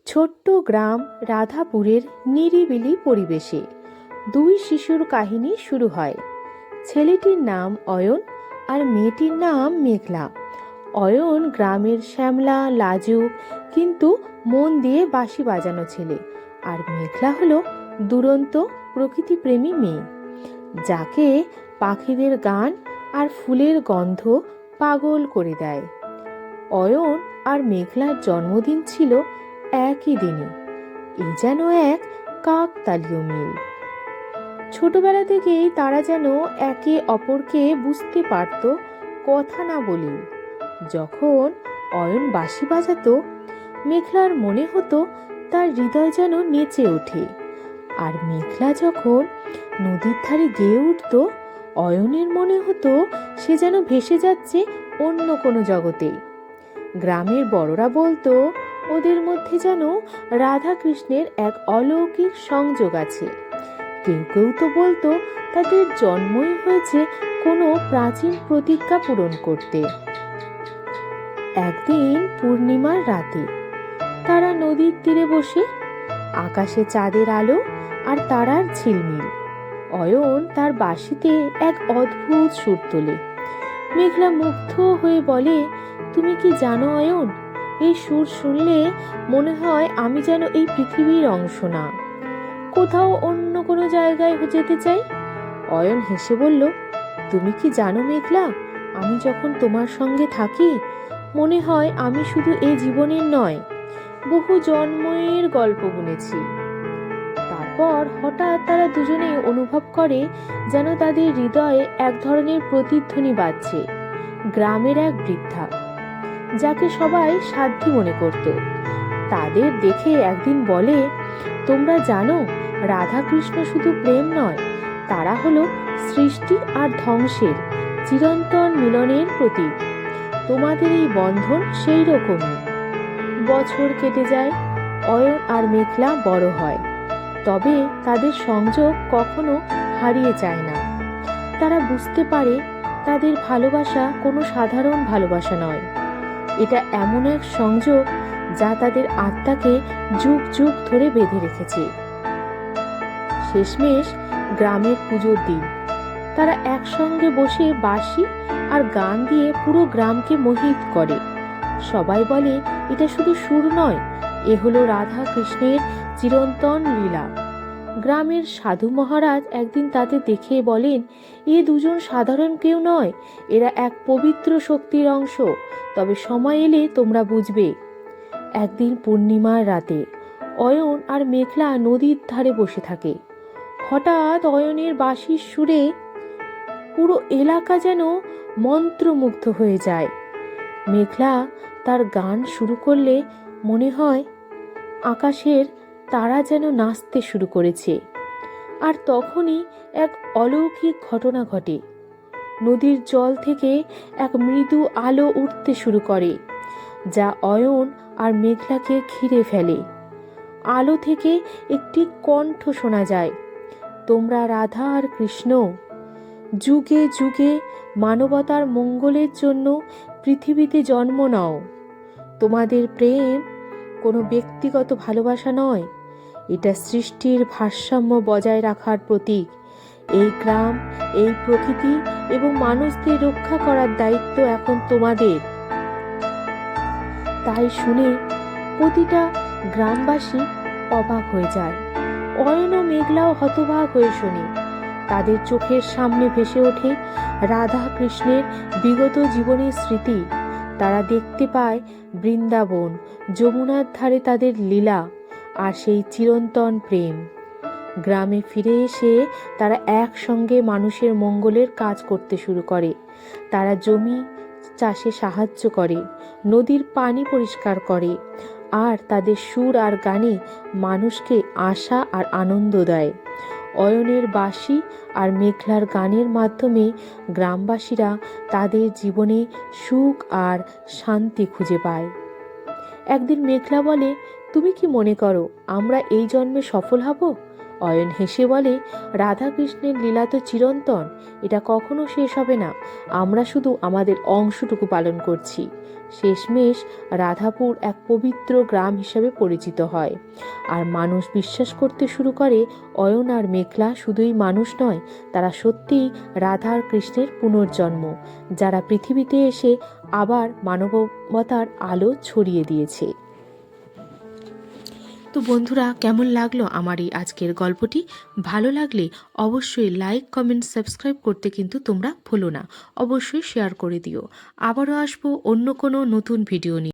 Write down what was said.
ছোট্ট গ্রাম রাধাপুরের নিরিবিলি পরিবেশে দুই শিশুর কাহিনী শুরু হয়। ছেলেটির নাম অয়ন আর মেয়েটির নাম মেঘলা। অয়ন গ্রামের শ্যামলা, লাজুক কিন্তু মন দিয়ে বাঁশি বাজানো ছেলে, আর মেঘলা হলো দুরন্ত প্রকৃতিপ্রেমী মেয়ে, যাকে পাখিদের গান আর ফুলের গন্ধ পাগল করে দেয়। অয়ন আর মেঘলার জন্মদিন ছিল একই দিনে। এই যেন এক কাকতালীয় মিল। ছোটবেলা থেকেই তারা যেন একে অপরকে বুঝতে পারত, কথা না বলেই। যখন অয়ন বাঁশি বাজাতো, মেঘলার মনে হতো তার হৃদয় যেন নেচে ওঠে, আর মেঘলা যখন নদীর ধারে গেয়ে উঠত, অয়নের মনে হতো সে যেন ভেসে যাচ্ছে অন্য কোনো জগতে। গ্রামের বড়রা বলতো ওদের মধ্যে যেন রাধা কৃষ্ণের এক অলৌকিক সংযোগ আছে। কেউ কেউ তো বলতো তাদের জন্মই হয়েছে কোনো প্রাচীন প্রতিজ্ঞা পূরণ করতে। একদিন পূর্ণিমার রাতে তারা নদীর তীরে বসে, আকাশে চাঁদের আলো আর তারার ঝিলমিল। অয়ন তার বাঁশিতে এক অদ্ভুত সুর তোলে। মেঘলা মুগ্ধ হয়ে বলে, তুমি কি জানো অয়ন, এই সুর শুনলে মনে হয় আমি যেন এই পৃথিবীর অংশ না, কোথাও অন্য কোনো জায়গায় যেতে চাই। অয়ন হেসে বলল, তুমি কি জানো মেঘলা, আমি যখন তোমার সঙ্গে থাকি মনে হয় আমি শুধু এই জীবনের নয়, বহু জন্মের গল্প বুনেছি। তারপর হঠাৎ তারা দুজনেই অনুভব করে যেন তাদের হৃদয়ে এক ধরনের প্রতিধ্বনি বাজছে। গ্রামের এক বৃদ্ধা, যাকে সবাই সাধ্যী মনে করত, তাদের দেখে একদিন বলে, তোমরা জানো রাধাকৃষ্ণ শুধু প্রেম নয়, তারা হলো সৃষ্টি আর ধ্বংসের চিরন্তন মিলনের প্রতীক। তোমাদের এই বন্ধন সেই রকমই। বছর কেটে যায়, অয়ন আর মেঘলা বড় হয়, তবে তাদের সংযোগ কখনো হারিয়ে যায় না। তারা বুঝতে পারে তাদের ভালোবাসা কোনো সাধারণ ভালোবাসা নয়, এটা এমন এক সংযোগ যা তাদের আত্মাকে যুগ যুগ ধরে বেঁধে রেখেছে। শেষমেশ গ্রামের পুজোর দিন তারা একসঙ্গে বসে বাঁশি আর গান দিয়ে পুরো গ্রামকে মোহিত করে। সবাই বলে এটা শুধু সুর নয়, এ হলো রাধা কৃষ্ণের চিরন্তন লীলা। গ্রামের সাধু মহারাজ একদিন তাদের দেখে বলেন, এ দুজন সাধারণ কেউ নয়, এরা এক পবিত্র শক্তির অংশ, তবে সময় এলে তোমরা বুঝবে। একদিন পূর্ণিমার রাতে অয়ন আর মেঘলা নদীর ধারে বসে থাকে। হঠাৎ অয়নের বাঁশির সুরে পুরো এলাকা যেন মন্ত্রমুগ্ধ হয়ে যায়। মেঘলা তার গান শুরু করলে মনে হয় আকাশের তারা যেন নাচতে শুরু করেছে। আর তখনই এক অলৌকিক ঘটনা ঘটে। নদীর জল থেকে এক মৃদু আলো উঠতে শুরু করে, যা অয়ন আর মেঘলাকে ঘিরে ফেলে। আলো থেকে একটি কণ্ঠ শোনা যায়, তোমরা রাধা আর কৃষ্ণ, যুগে যুগে মানবতার মঙ্গলের জন্য পৃথিবীতে জন্ম নাও। তোমাদের প্রেম কোনো ব্যক্তিগত ভালোবাসা নয়, এটা সৃষ্টির ভারসাম্য বজায় রাখার প্রতীক। এই গ্রাম, এই প্রকৃতি এবং মানুষদের রক্ষা করার দায়িত্ব এখন তোমাদের। তাই শুনে প্রতিটা গ্রামবাসী অবাক হয়ে যায়। অয়ন ও মেঘলাও হতবাক হয়ে শোনে। তাদের চোখের সামনে ভেসে ওঠে রাধা কৃষ্ণের বিগত জীবনের স্মৃতি। তারা দেখতে পায় বৃন্দাবন, যমুনার ধারে তাদের লীলা আর সেই চিরন্তন প্রেম। গ্রামে ফিরে এসে তারা একসঙ্গে মানুষের মঙ্গলের কাজ করতে শুরু করে। তারা জমি চাষে সাহায্য করে, নদীর পানি পরিষ্কার করে, আর তাদের সুর আর গানে মানুষকে আশা আর আনন্দ দেয়। অয়নের বাঁশি আর মেঘলার গানের মাধ্যমে গ্রামবাসীরা তাদের জীবনে সুখ আর শান্তি খুঁজে পায়। একদিন মেঘলা বলে, তুমি কি মনে করো আমরা এই জন্মে সফল হব? অয়ন হেসে বলে, রাধাকৃষ্ণের লীলা তো চিরন্তন, এটা কখনো শেষ হবে না। আমরা শুধু আমাদের অংশটুকু পালন করছি। শেষমেশ রাধাপুর এক পবিত্র গ্রাম হিসাবে পরিচিত হয়, আর মানুষ বিশ্বাস করতে শুরু করে অয়ন আর মেঘলা শুধুই মানুষ নয়, তারা সত্যিই রাধা আর কৃষ্ণের পুনর্জন্ম, যারা পৃথিবীতে এসে আবার মানবতার আলো ছড়িয়ে দিয়েছে। তো বন্ধুরা, কেমন লাগলো আমার এই আজকের গল্পটি? ভালো লাগলে অবশ্যই লাইক, কমেন্ট, সাবস্ক্রাইব করতে কিন্তু তোমরা ভুলো না। অবশ্যই শেয়ার করে দিও। আবারও আসবো অন্য কোনো নতুন ভিডিও নিয়ে।